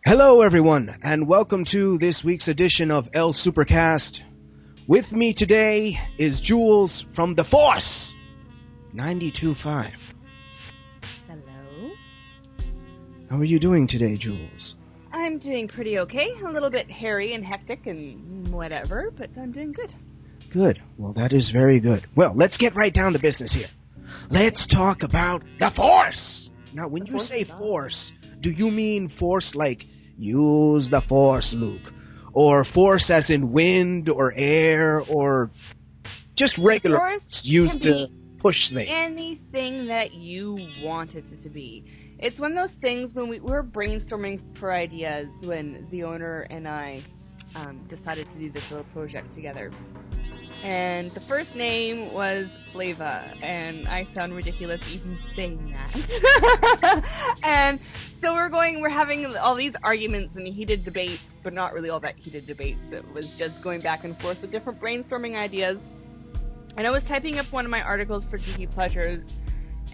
Hello, everyone, and welcome to this week's edition of El Supercast. With me today is Jules from The Force 92.5. Hello. How are you doing today, Jules? I'm doing pretty okay. A little bit hairy and hectic and whatever, but I'm doing good. Good. Well, that is very good. Well, let's get right down to business here. Let's talk about The Force. Now, when you say Force, do you mean Force like use the Force, Luke? Or Force as in wind or air or just regular Force used to push things? Anything that you want it to be. It's one of those things when we were brainstorming for ideas when the owner and I decided to do this little project together. And the first name was Flava, and I sound ridiculous even saying that. And so we're having all these arguments and heated debates, but not really all that heated debates. It was just going back and forth with different brainstorming ideas. And I was typing up one of my articles for Geeky Pleasures,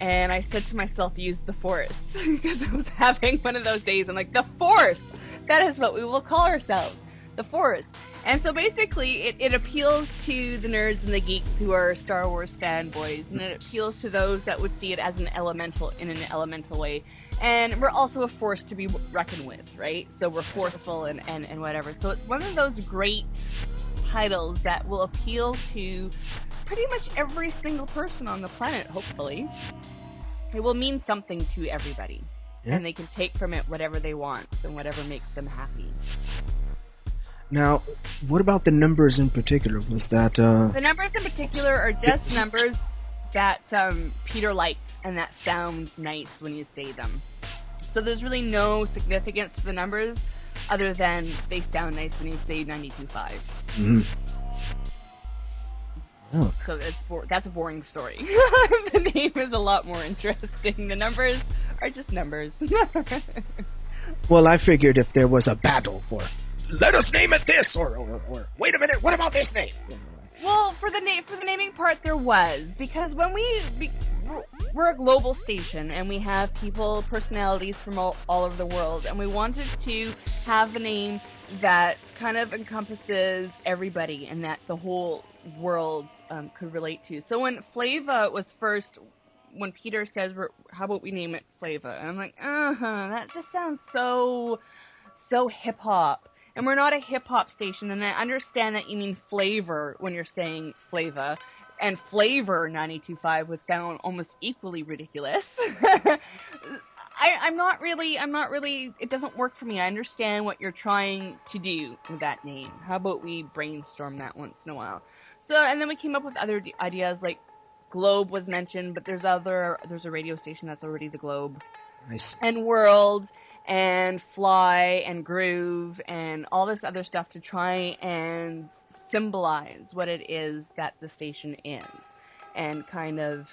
and I said to myself, use the Force, because I was having one of those days. I'm like, the Force! That is what we will call ourselves, the Force. And so basically, it appeals to the nerds and the geeks who are Star Wars fanboys, and it appeals to those that would see it as in an elemental way. And we're also a force to be reckoned with, right? So we're forceful and whatever. So it's one of those great titles that will appeal to pretty much every single person on the planet, hopefully. It will mean something to everybody. Yeah. And they can take from it whatever they want and whatever makes them happy. Now, what about the numbers in particular? Was that The numbers in particular are just numbers that Peter likes and that sound nice when you say them. So there's really no significance to the numbers other than they sound nice when you say 92.5. Mm-hmm. Oh. So that's a boring story. The name is a lot more interesting. The numbers are just numbers. Well, I figured if there was a battle for let us name it this, or wait a minute, what about this name? Well, for the naming part, there was, because when we're a global station and we have personalities from all over the world, and we wanted to have a name that kind of encompasses everybody and that the whole world could relate to. So when Flava was first, when Peter says, how about we name it Flava? And I'm like, that just sounds so hip-hop. And we're not a hip-hop station, and I understand that you mean flavor when you're saying Flava, and flavor 92.5 would sound almost equally ridiculous. I'm not really, it doesn't work for me. I understand what you're trying to do with that name. How about we brainstorm that once in a while? So, and then we came up with other ideas, like Globe was mentioned, but there's a radio station that's already the Globe. Nice. And World, and Fly, and Groove, and all this other stuff to try and symbolize what it is that the station is, and kind of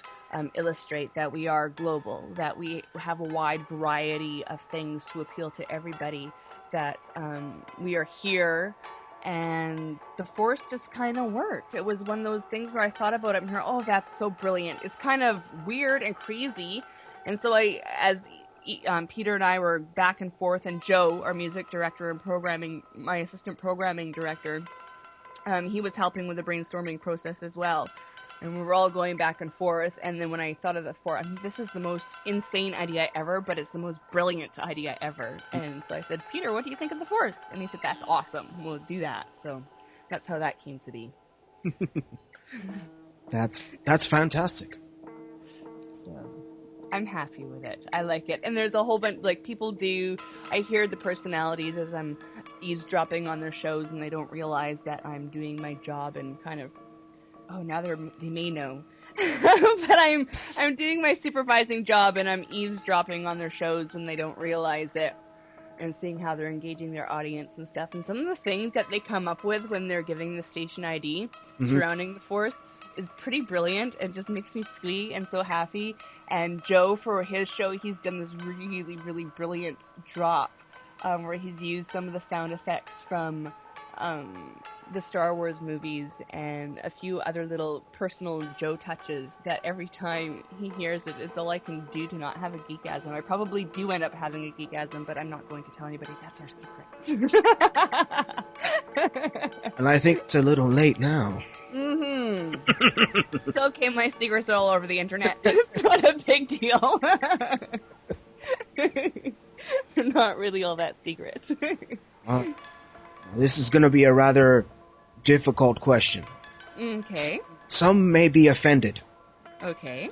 illustrate that we are global, that we have a wide variety of things to appeal to everybody, that we are here, and the Force just kind of worked. It was one of those things where I thought about it and heard, oh, that's so brilliant. It's kind of weird and crazy, and so Peter and I were back and forth, and Joe, our music director and my assistant programming director, he was helping with the brainstorming process as well. And we were all going back and forth, and then when I thought of the Force, this is the most insane idea ever, but it's the most brilliant idea ever. And so I said, Peter, what do you think of the Force? And he said, that's awesome, we'll do that. So that's how that came to be. That's fantastic. So I'm happy with it. I like it. And there's a whole bunch, like, I hear the personalities as I'm eavesdropping on their shows, and they don't realize that I'm doing my job and kind of, now they may know. But I'm doing my supervising job, and I'm eavesdropping on their shows when they don't realize it, and seeing how they're engaging their audience and stuff. And some of the things that they come up with when they're giving the station ID surrounding the Force is pretty brilliant and just makes me squee and so happy. And Joe, for his show, he's done this really, really brilliant drop where he's used some of the sound effects from the Star Wars movies and a few other little personal Joe touches that every time he hears it, it's all I can do to not have a geekasm. I probably do end up having a geekasm, but I'm not going to tell anybody. That's our secret. And I think it's a little late now. Mm-hmm. It's okay, my secrets are all over the internet. It's not a big deal. They're not really all that secret. This is going to be a rather difficult question. Okay. Some may be offended. Okay.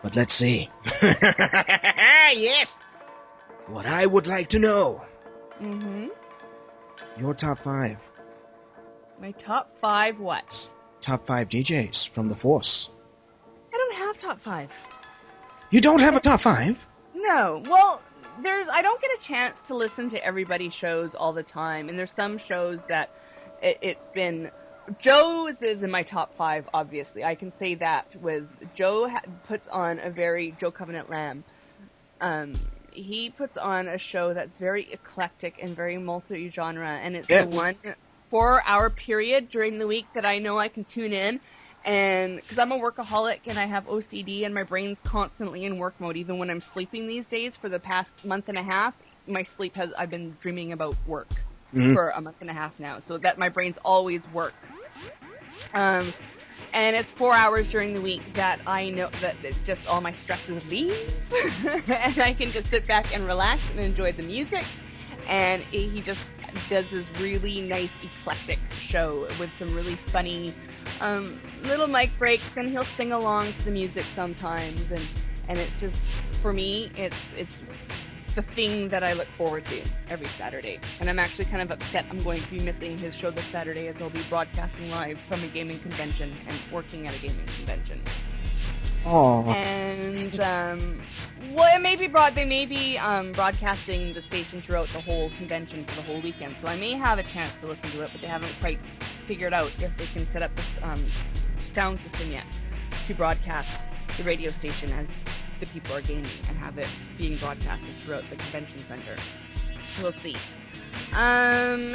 But let's see. Yes! What I would like to know. Mm-hmm. Your top 5. My top 5 what? Top 5 DJs from the Force. I don't have top 5. You don't have a top 5? No. Well, I don't get a chance to listen to everybody's shows all the time, and there's some shows that it's been... Joe's is in my top 5, obviously. I can say that with... Joe puts on a very... Joe Covenant Lamb. He puts on a show that's very eclectic and very multi-genre, and it's the one 4-hour period during the week that I know I can tune in. And because I'm a workaholic and I have OCD and my brain's constantly in work mode, even when I'm sleeping these days. For the past month and a half, I've been dreaming about work for a month and a half now, so that my brain's always work. And it's 4 hours during the week that I know that it's just all my stresses leave, and I can just sit back and relax and enjoy the music. And he just does this really nice eclectic show with some really funny little mic breaks, and he'll sing along to the music sometimes, and it's just, for me, it's the thing that I look forward to every Saturday. And I'm actually kind of upset I'm going to be missing his show this Saturday, as he'll be broadcasting live from a gaming convention and working at a gaming convention. Oh. And well, they may be broadcasting the station throughout the whole convention for the whole weekend, so I may have a chance to listen to it, but they haven't quite figured out if they can set up this sound system yet to broadcast the radio station as the people are gaming and have it being broadcasted throughout the convention center. We'll see. And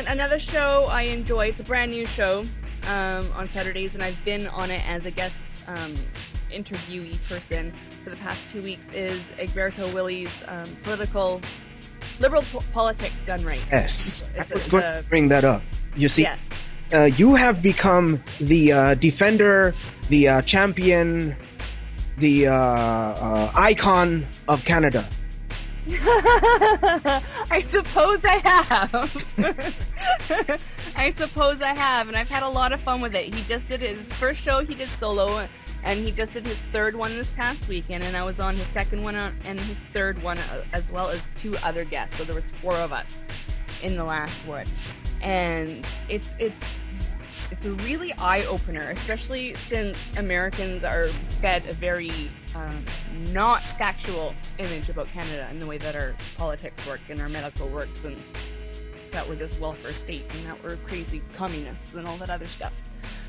another show I enjoy, it's a brand new show on Saturdays, and I've been on it as a guest interviewee person for the past 2 weeks, is Egberto Willi's liberal politics done right. Yes, I was going to bring that up. You see, you have become the defender, the champion, the icon of Canada. I suppose I have. And I've had a lot of fun with it. He just did his first show, he did solo, and he just did his third one this past weekend, and I was on his second one and his third one, as well as 2 other guests, so there was 4 of us in the last one. And it's a really eye-opener, especially since Americans are fed a very not factual image about Canada and the way that our politics work and our medical works, and that we're this welfare state and that we're crazy communists and all that other stuff.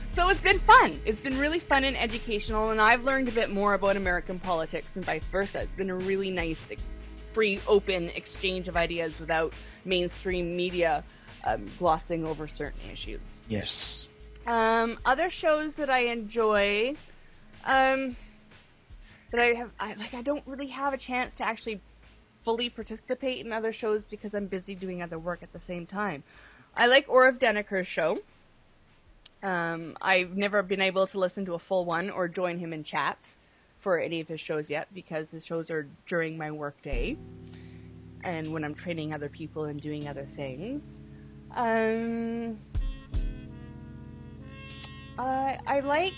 So it's been fun. It's been really fun and educational, and I've learned a bit more about American politics and vice versa. It's been a really nice, free, open exchange of ideas without mainstream media glossing over certain issues. Yes. Other shows that I enjoy, that I don't really have a chance to actually fully participate in other shows because I'm busy doing other work at the same time. I like Orav Deniker's show. I've never been able to listen to a full one or join him in chats for any of his shows yet, because his shows are during my work day and when I'm training other people and doing other things. I like...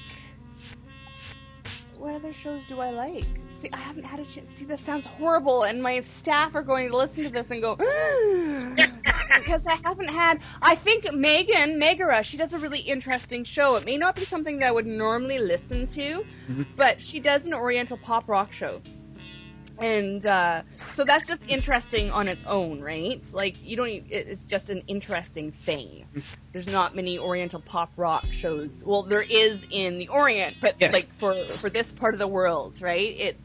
What other shows do I like? See, I haven't had a chance. See, this sounds horrible, and my staff are going to listen to this and go, because I haven't had... I think Megara, she does a really interesting show. It may not be something that I would normally listen to, but she does an Oriental pop rock show. And so that's just interesting on its own, right? Like, it's just an interesting thing. There's not many Oriental pop rock shows. Well, there is in the Orient, but yes, like for this part of the world, right?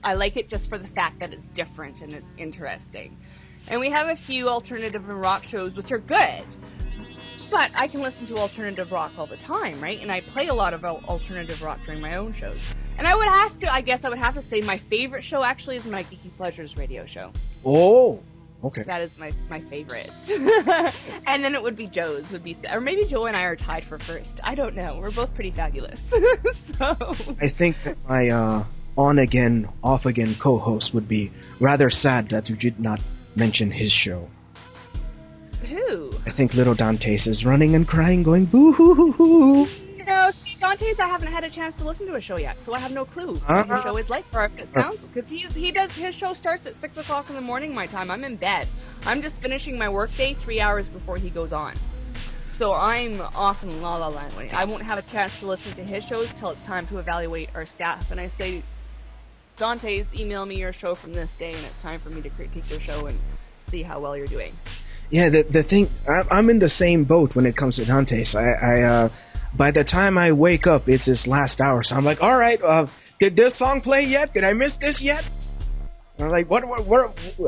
I like it just for the fact that it's different and it's interesting. And we have a few alternative and rock shows which are good. But I can listen to alternative rock all the time, right? And I play a lot of alternative rock during my own shows. And I guess I would have to say my favorite show actually is my Geeky Pleasures radio show. Oh, okay. That is my favorite. And then it would be Joe's, or maybe Joe and I are tied for first. I don't know. We're both pretty fabulous. So I think that my on-again, off-again co-host would be rather sad that you did not mention his show. Who? I think little Dantes is running and crying, going boo-hoo-hoo-hoo. No, see, Dante's, I haven't had a chance to listen to a show yet, so I have no clue what the show is like, or if it sounds, because his show starts at 6 o'clock in the morning my time. I'm in bed. I'm just finishing my workday 3 hours before he goes on. So I'm off in La La Land. I won't have a chance to listen to his shows till it's time to evaluate our staff. And I say, Dante's, email me your show from this day, and it's time for me to critique your show and see how well you're doing. Yeah, the thing, I'm in the same boat when it comes to Dante's. By the time I wake up, it's his last hour, so I'm like, all right, did this song play yet? Did I miss this yet? And I'm like,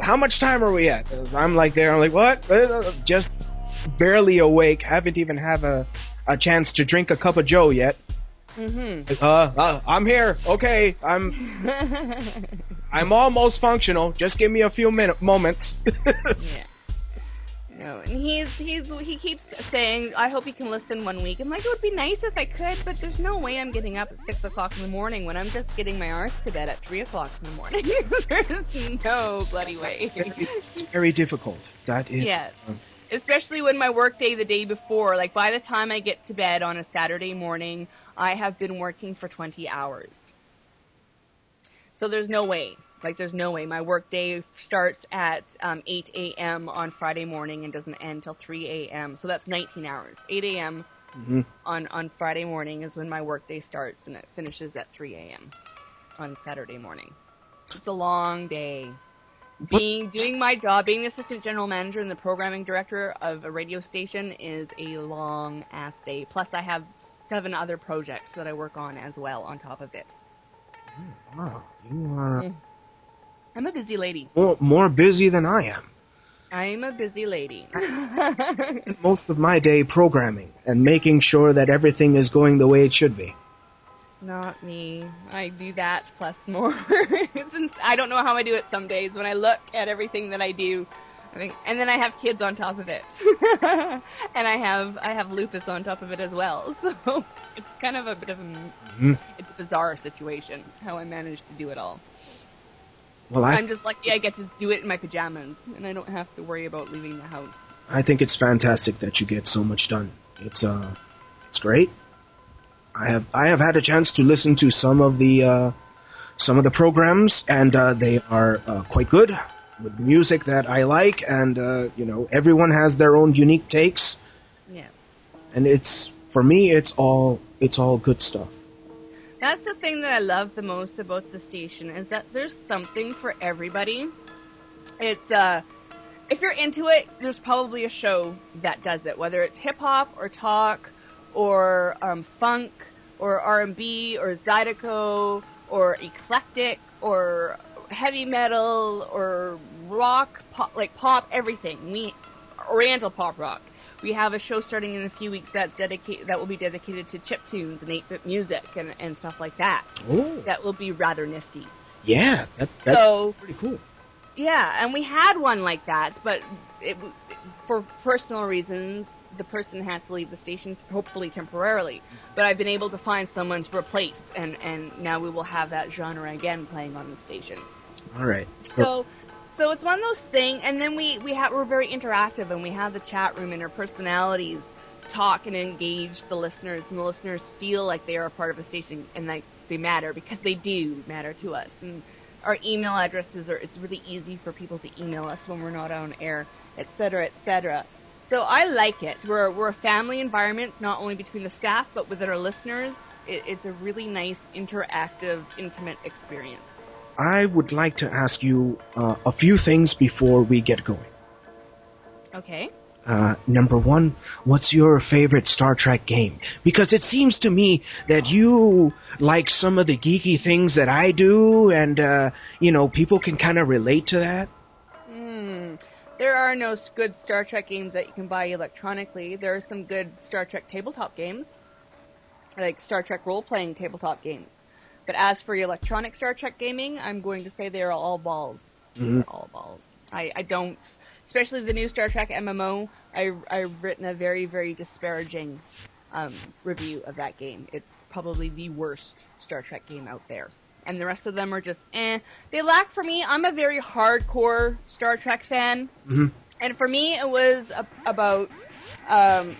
how much time are we at? I'm like there, I'm like, what? Just barely awake, haven't even have a chance to drink a cup of Joe yet. Mm-hmm. I'm here. Okay, I'm almost functional. Just give me a few moments. Yeah. No, and he keeps saying, I hope he can listen one week. I'm like, it would be nice if I could, but there's no way I'm getting up at 6 o'clock in the morning when I'm just getting my arse to bed at 3 o'clock in the morning. There's no bloody way. It's very difficult. That is. Yes. Especially when my work day the day before, like by the time I get to bed on a Saturday morning, I have been working for 20 hours. So there's no way. There's no way. My work day starts at 8 a.m. on Friday morning and doesn't end till 3 a.m. So that's 19 hours. 8 a.m. On Friday morning is when my work day starts, and it finishes at 3 a.m. on Saturday morning. It's a long day. Doing my job, being the assistant general manager and the programming director of a radio station is a long-ass day. Plus, I have 7 other projects that I work on as well on top of it. Wow, you are... I'm a busy lady. More busy than I am. I'm a busy lady. Most of my day programming and making sure that everything is going the way it should be. Not me. I do that plus more. I don't know how I do it some days when I look at everything that I do. And then I have kids on top of it. And I have lupus on top of it as well. So it's kind of a bit of it's a bizarre situation how I managed to do it all. Well, I'm just lucky I get to do it in my pajamas, and I don't have to worry about leaving the house. I think it's fantastic that you get so much done. It's great. I have had a chance to listen to some of the programs, and they are quite good with music that I like, and everyone has their own unique takes. Yes. And for me, it's all good stuff. That's the thing that I love the most about the station, is that there's something for everybody. It's, if you're into it, there's probably a show that does it, whether it's hip-hop or talk or funk or R&B or Zydeco or eclectic or heavy metal or rock, pop, everything. Oriental pop rock. We have a show starting in a few weeks that will be dedicated to chiptunes and 8-bit music and stuff like that. Oh. That will be rather nifty. Yeah, that's pretty cool. Yeah, and we had one like that, but for personal reasons, the person had to leave the station, hopefully temporarily. But I've been able to find someone to replace, and now we will have that genre again playing on the station. All right. So it's one of those things, and then we're very interactive, and we have the chat room, and our personalities talk and engage the listeners, and the listeners feel like they are a part of a station, and like they matter, because they do matter to us. And our email addresses it's really easy for people to email us when we're not on air, etc., etc. So I like it. We're a family environment, not only between the staff, but with our listeners. It's a really nice, interactive, intimate experience. I would like to ask you a few things before we get going. Okay. Number one, what's your favorite Star Trek game? Because it seems to me that you like some of the geeky things that I do, and, people can kind of relate to that. There are no good Star Trek games that you can buy electronically. There are some good Star Trek tabletop games, like Star Trek role-playing tabletop games. But as for electronic Star Trek gaming, I'm going to say they're all balls. Mm-hmm. They're all balls. I don't, especially the new Star Trek MMO, I've written a very, very disparaging review of that game. It's probably the worst Star Trek game out there. And the rest of them are just, They lack, for me, I'm a very hardcore Star Trek fan. Mm-hmm. And for me, it was about the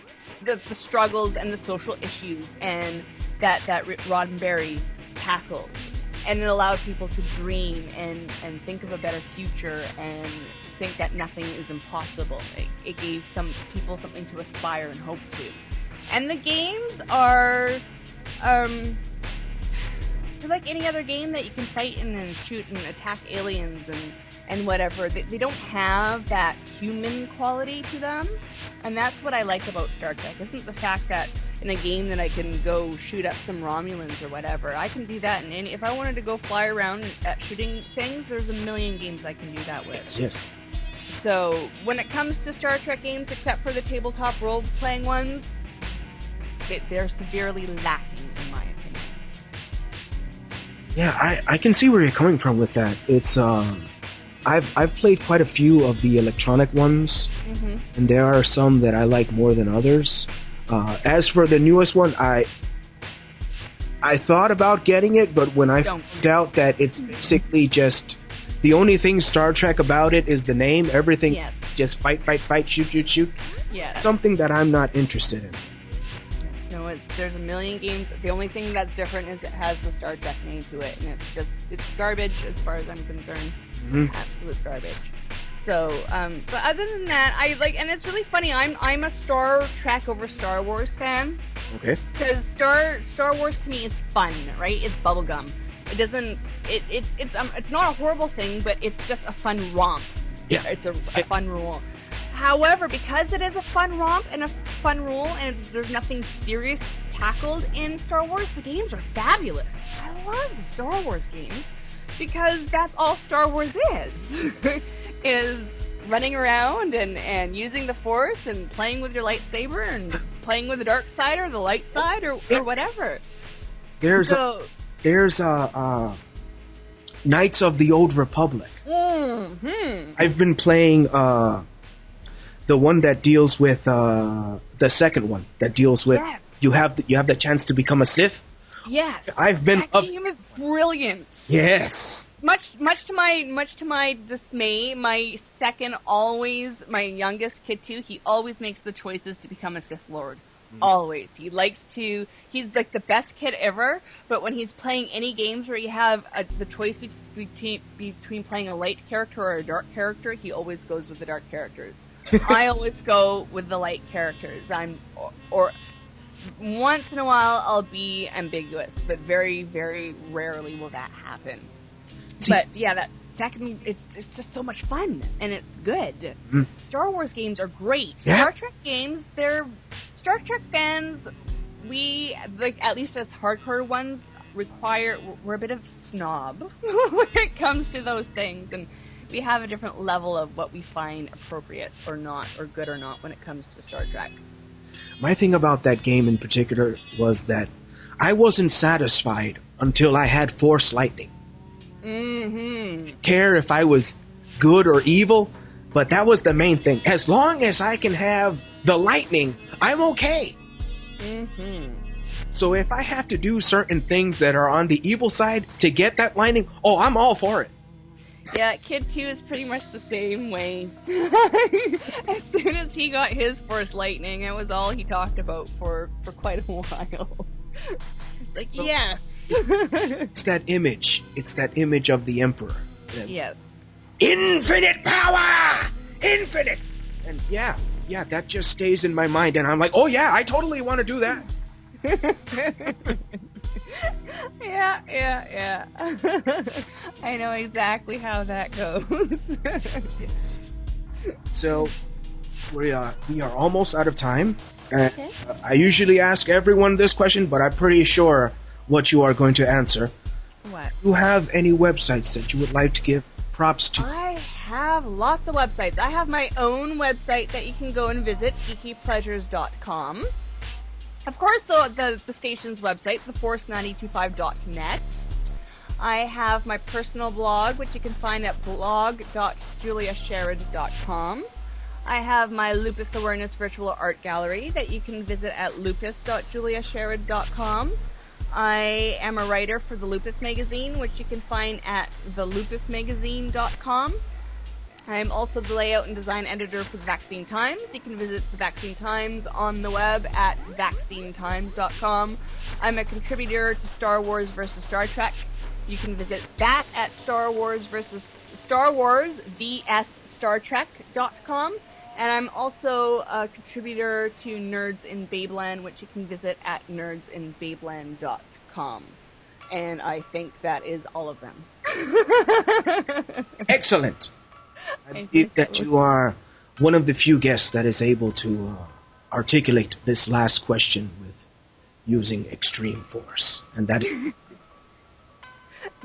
struggles and the social issues and that Roddenberry tackled. And it allowed people to dream and think of a better future and think that nothing is impossible. It gave some people something to aspire and hope to. And the games are, they're like any other game that you can fight and shoot and attack aliens and whatever. They don't have that human quality to them. And that's what I like about Star Trek. Isn't the fact that in a game that I can go shoot up some Romulans or whatever. I can do that if I wanted to go fly around at shooting things, there's a million games I can do that with. Yes. So, when it comes to Star Trek games, except for the tabletop role-playing ones, they're severely lacking, in my opinion. Yeah, I can see where you're coming from with that. It's, I've played quite a few of the electronic ones, mm-hmm. and there are some that I like more than others. As for the newest one, I thought about getting it, but when I found out that it's basically just the only thing Star Trek about it is the name, everything just fight, shoot. Yeah. Something that I'm not interested in. No, there's a million games. The only thing that's different is it has the Star Trek name to it, and it's garbage as far as I'm concerned. Mm-hmm. Absolute garbage. So, but other than that, and it's really funny. I'm a Star Trek over Star Wars fan. Okay. Because Star Wars to me is fun, right? It's bubblegum. It doesn't. It's not a horrible thing, but it's just a fun romp. Yeah. It's a fun rule. However, because it is a fun romp and a fun rule, and there's nothing serious tackled in Star Wars, the games are fabulous. I love the Star Wars games. Because that's all Star Wars is running around and using the Force and playing with your lightsaber and playing with the dark side or the light side or whatever. There's Knights of the Old Republic. Mm-hmm. I've been playing the one that deals with the second one that deals with you have the chance to become a Sith. Yes, that game is brilliant. Yes. Much to my dismay, my youngest kid too, he always makes the choices to become a Sith Lord. Mm-hmm. Always. He's like the best kid ever, but when he's playing any games where you have the choice between playing a light character or a dark character, he always goes with the dark characters. I always go with the light characters. Or once in a while I'll be ambiguous, but very, very rarely will that happen. But yeah, that second, it's just so much fun, and it's good. Mm. Star Wars games are great. Yeah. Star Trek games, Star Trek fans, we, like, at least as hardcore ones, we're a bit of snob when it comes to those things, and we have a different level of what we find appropriate or not, or good or not when it comes to Star Trek. My thing about that game in particular was that I wasn't satisfied until I had Force Lightning. Mm-hmm. Didn't care if I was good or evil, but that was the main thing. As long as I can have the lightning, I'm okay. Mm-hmm. So if I have to do certain things that are on the evil side to get that lightning, I'm all for it. Yeah, Kid 2 is pretty much the same way. As soon as he got his Force Lightning, it was all he talked about for quite a while. Like, yes! It's that image. It's that image of the Emperor. Yes. Infinite power! Infinite! And yeah, that just stays in my mind, and I'm like, oh yeah, I totally want to do that. Yeah. I know exactly how that goes. Yes. So, we are almost out of time. Okay. I usually ask everyone this question, but I'm pretty sure what you are going to answer. What? Do you have any websites that you would like to give props to? I have lots of websites. I have my own website that you can go and visit, geekypleasures.com. Of course, the station's website, theforce925.net. I have my personal blog, which you can find at blog.juliasherrod.com. I have my Lupus Awareness Virtual Art Gallery that you can visit at lupus.juliasherrod.com. I am a writer for the Lupus Magazine, which you can find at thelupusmagazine.com. I'm also the layout and design editor for the Vaccine Times. You can visit the Vaccine Times on the web at vaccinetimes.com. I'm a contributor to Star Wars vs. Star Trek. You can visit that at Star Wars vs. Trek.com. And I'm also a contributor to Nerds in Babeland, which you can visit at nerdsinbabeland.com. And I think that is all of them. Excellent. I think that you are one of the few guests that is able to articulate this last question with using extreme force. And that is...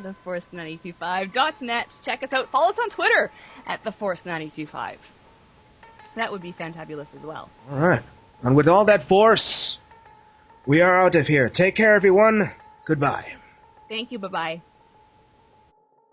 theforce925.net. Check us out. Follow us on Twitter at theforce925. That would be fantabulous as well. All right. And with all that force, we are out of here. Take care, everyone. Goodbye. Thank you. Bye-bye.